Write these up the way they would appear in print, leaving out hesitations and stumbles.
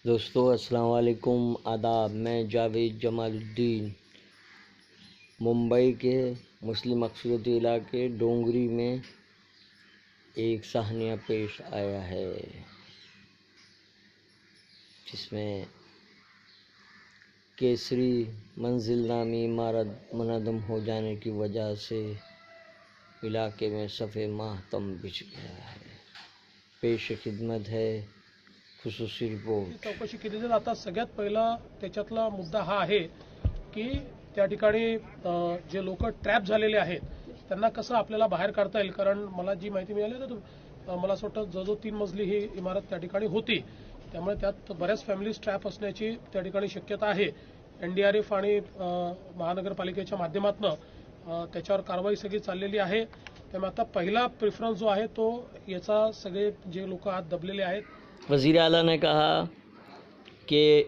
दोस्तों अस्सलाम वालेकुम, आदाब। मैं जावेद जमालुद्दीन मुंबई के मुस्लिम अक्सरियती इलाके डोंगरी में एक साहनिया पेश आया है, जिसमें केसरी मंजिल नामी इमारत मुनहदम हो जाने की वजह से इलाके में सफ़े मातम बिछ गया है। पेश खिदमत है खुसूसी रिपोर्ट। चौकशी केली जाईल। आता सगळ्यात पहिला त्याच्यातला मुद्दा हा आहे की त्या ठिकाणी जे लोक ट्रॅप झालेले आहेत त्यांना कसं आपल्याला बाहेर काढता येईल, कारण मला जी माहिती मिळाली तर मला असं वाटतं जवळजवळ 3 मजली ही इमारत त्या ठिकाणी होती, त्यामुळे त्यात बऱ्याच फॅमिलीज ट्रॅप असण्याची त्या ठिकाणी शक्यता आहे। एनडीआरएफ आणि महानगरपालिकेच्या माध्यमातून त्याच्यावर कारवाई सगळी चाललेली आहे। त्यामुळे आता पहिला प्रेफरन्स जो आहे तो याचा सगळे जे लोक आत दबलेले आहेत। वज़ीर आला ने कहा कि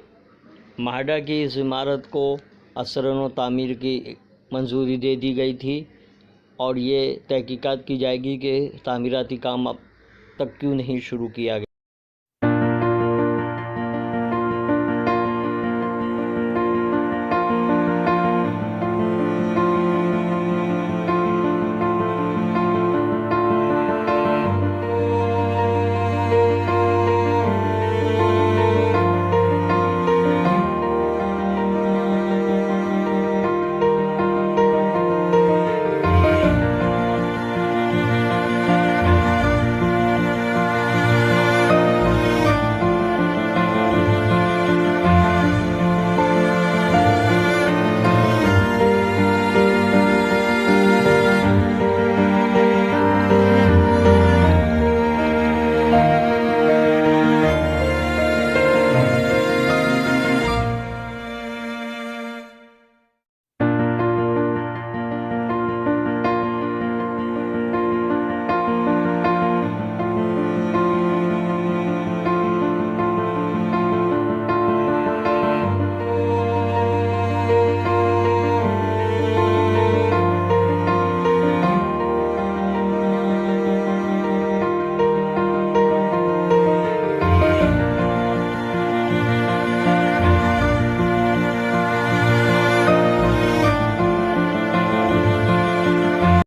माहडा की इस इमारत को असरन व तामीर की मंजूरी दे दी गई थी और ये तहकीकात की जाएगी कि तामीराती काम अब तक क्यों नहीं शुरू किया